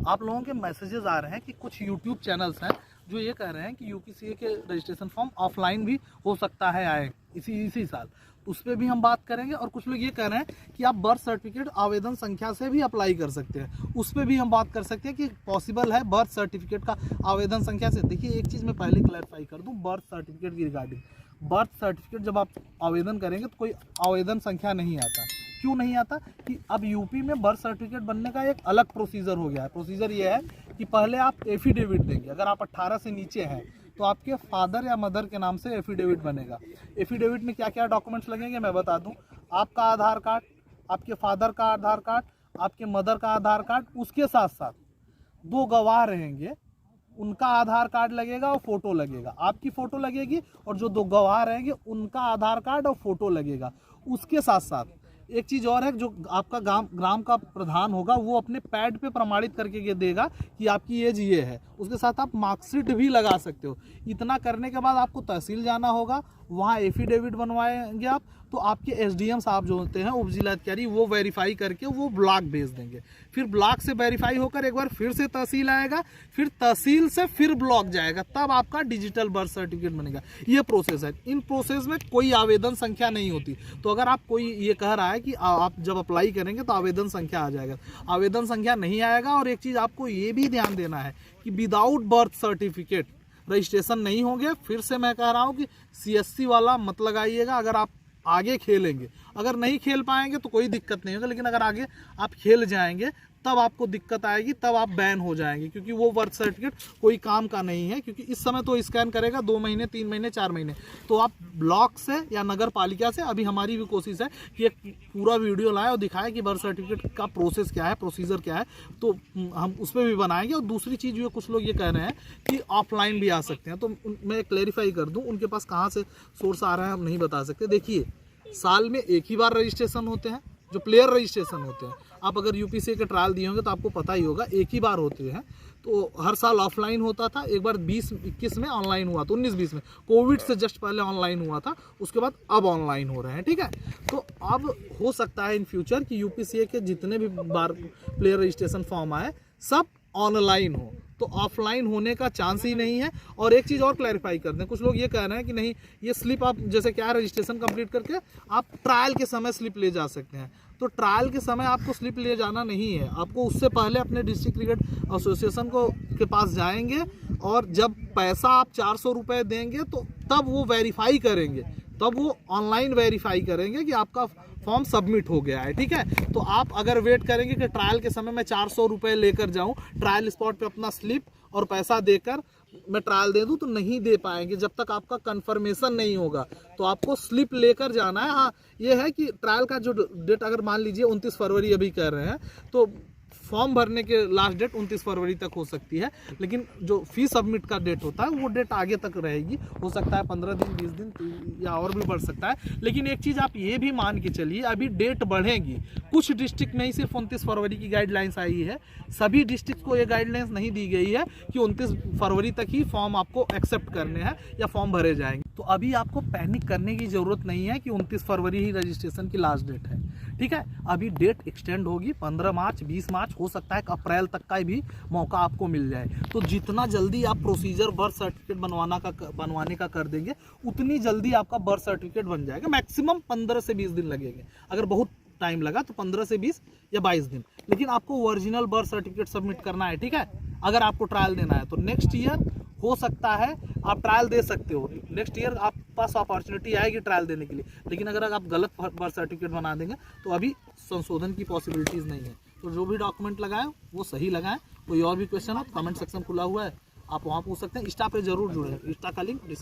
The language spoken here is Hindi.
आप लोगों के मैसेजेस आ रहे हैं कि कुछ यूट्यूब चैनल्स हैं जो ये कह रहे हैं कि यूपीसीए के रजिस्ट्रेशन फॉर्म ऑफलाइन भी हो सकता है आए इसी साल, उस पर भी हम बात करेंगे। और कुछ लोग ये कह रहे हैं कि आप बर्थ सर्टिफिकेट आवेदन संख्या से भी अप्लाई कर सकते हैं, उस पर भी हम बात कर सकते हैं कि पॉसिबल है बर्थ सर्टिफिकेट का आवेदन संख्या से। देखिए एक चीज़ मैं पहले क्लैरिफाई कर दूं बर्थ सर्टिफिकेट की रिगार्डिंग। बर्थ सर्टिफिकेट जब आप आवेदन करेंगे तो कोई आवेदन संख्या नहीं आता। क्यों नहीं आता कि अब यूपी में बर्थ सर्टिफिकेट बनने का एक अलग प्रोसीजर हो गया है। प्रोसीजर ये है कि पहले आप एफिडेविट देंगे, अगर आप 18 से नीचे हैं तो आपके फादर या मदर के नाम से एफिडेविट बनेगा। एफिडेविट में क्या क्या डॉक्यूमेंट्स लगेंगे मैं बता दूं। आपका आधार कार्ड, आपके फादर का आधार कार्ड, आपके मदर का आधार कार्ड, उसके साथ साथ 2 गवाह रहेंगे, उनका आधार कार्ड लगेगा और फोटो लगेगा, आपकी फ़ोटो लगेगी, और जो 2 गवाह रहेंगे उनका आधार कार्ड और फोटो लगेगा। उसके साथ साथ एक चीज़ और है, जो आपका ग्राम का प्रधान होगा वो अपने पैड पे प्रमाणित करके ये देगा कि आपकी एज ये है। उसके साथ आप मार्कशीट भी लगा सकते हो। इतना करने के बाद आपको तहसील जाना होगा, वहाँ एफिडेविट बनवाएंगे आप, तो आपके एसडीएम साहब जो होते हैं उप जिलाधिकारी, वो वेरीफाई करके वो ब्लॉक भेज देंगे। फिर ब्लॉक से वेरीफाई होकर एक बार फिर से तहसील आएगा, फिर तहसील से फिर ब्लॉक जाएगा, तब आपका डिजिटल बर्थ सर्टिफिकेट बनेगा। ये प्रोसेस है। इन प्रोसेस में कोई आवेदन संख्या नहीं होती। तो अगर आप कोई ये कह रहा है कि आप जब अप्लाई करेंगे तो आवेदन संख्या आ जाएगा, आवेदन संख्या नहीं आएगा। और एक चीज़ आपको ये भी ध्यान देना है कि विदाउट बर्थ सर्टिफिकेट रजिस्ट्रेशन नहीं होंगे। फिर से मैं कह रहा हूँ कि सीएससी वाला मत लगाइएगा। अगर आप आगे खेलेंगे, अगर नहीं खेल पाएंगे तो कोई दिक्कत नहीं होगा, लेकिन अगर आगे आप खेल जाएंगे तब आपको दिक्कत आएगी, तब आप बैन हो जाएंगे, क्योंकि वो बर्थ सर्टिफिकेट कोई काम का नहीं है। क्योंकि इस समय तो स्कैन करेगा 2 महीने 3 महीने 4 महीने, तो आप ब्लॉक से या नगर पालिका से, अभी हमारी भी कोशिश है कि एक पूरा वीडियो लाएं और दिखाएं कि बर्थ सर्टिफिकेट का प्रोसेस क्या है, प्रोसीजर क्या है, तो हम उस पर भी बनाएंगे। और दूसरी चीज़ जो कुछ लोग ये कह रहे हैं कि ऑफलाइन भी आ सकते हैं, तो मैं क्लैरिफाई कर दूँ उनके पास कहाँ से सोर्स आ रहा है हम नहीं बता सकते। देखिए साल में एक ही बार रजिस्ट्रेशन होते हैं, जो प्लेयर रजिस्ट्रेशन होते हैं। आप अगर यूपीसीए के ट्रायल दिए होंगे तो आपको पता ही होगा, एक ही बार होते हैं। तो हर साल ऑफलाइन होता था, एक बार 20-21 में ऑनलाइन हुआ था, 19-20 में कोविड से जस्ट पहले ऑनलाइन हुआ था, उसके बाद अब ऑनलाइन हो रहे हैं। ठीक है, तो अब हो सकता है इन फ्यूचर कि यूपीसीए के जितने भी बार प्लेयर रजिस्ट्रेशन फॉर्म आए सब ऑनलाइन हो, तो ऑफलाइन होने का चांस ही नहीं है। और एक चीज़ और क्लैरिफाई कर दें, कुछ लोग ये कह रहे हैं कि नहीं ये स्लिप आप जैसे क्या रजिस्ट्रेशन कंप्लीट करके आप ट्रायल के समय स्लिप ले जा सकते हैं, तो ट्रायल के समय आपको स्लिप ले जाना नहीं है। आपको उससे पहले अपने डिस्ट्रिक्ट क्रिकेट एसोसिएशन के पास जाएंगे, और जब पैसा आप 400 रुपये देंगे तो तब वो वेरीफाई करेंगे, तब वो ऑनलाइन वेरीफाई करेंगे कि आपका फॉर्म सबमिट हो गया है। ठीक है, तो आप अगर वेट करेंगे कि ट्रायल के समय मैं 400 रुपये लेकर जाऊं, ट्रायल स्पॉट पे अपना स्लिप और पैसा देकर मैं ट्रायल दे दूं, तो नहीं दे पाएंगे जब तक आपका कंफर्मेशन नहीं होगा। तो आपको स्लिप लेकर जाना है। हाँ ये है कि ट्रायल का जो डेट अगर मान लीजिए 29 फरवरी अभी कर रहे हैं, तो फॉर्म भरने के लास्ट डेट 29 फरवरी तक हो सकती है, लेकिन जो फी सबमिट का डेट होता है वो डेट आगे तक रहेगी। हो सकता है 15 दिन 20 दिन या और भी बढ़ सकता है। लेकिन एक चीज़ आप ये भी मान के चलिए, अभी डेट बढ़ेगी। कुछ डिस्ट्रिक्ट में ही सिर्फ 29 फरवरी की गाइडलाइंस आई है, सभी डिस्ट्रिक्ट को ये गाइडलाइंस नहीं दी गई है कि 29 फरवरी तक ही फॉर्म आपको एक्सेप्ट करने हैं या फॉर्म भरे जाएंगे। तो अभी आपको पैनिक करने की ज़रूरत नहीं है कि 29 फरवरी ही रजिस्ट्रेशन की लास्ट डेट है। ठीक है, अभी डेट एक्सटेंड होगी 15 मार्च 20 मार्च, हो सकता है कि अप्रैल तक का भी मौका आपको मिल जाए। तो जितना जल्दी आप प्रोसीजर बर्थ सर्टिफिकेट बनवाने का कर देंगे, उतनी जल्दी आपका बर्थ सर्टिफिकेट बन जाएगा। मैक्सिमम 15 से 20 दिन लगेंगे, अगर बहुत टाइम लगा तो 15 से 20 या 22 दिन। लेकिन आपको ओरिजिनल बर्थ सर्टिफिकेट सबमिट करना है। ठीक है, अगर आपको ट्रायल देना है तो नेक्स्ट ईयर हो सकता है आप ट्रायल दे सकते हो, नेक्स्ट ईयर आप पास अपॉर्चुनिटी आएगी ट्रायल देने के लिए। लेकिन अगर आप गलत बर्थ सर्टिफिकेट बना देंगे तो अभी संशोधन की पॉसिबिलिटीज़ नहीं है। तो जो भी डॉक्यूमेंट लगाएं वो सही लगाएं। कोई और भी क्वेश्चन हो तो कमेंट सेक्शन खुला हुआ है, आप वहाँ पूछ सकते हैं। इंस्टा पे जरूर जुड़े, इंस्टा का लिंक डिस्क्रिप्शन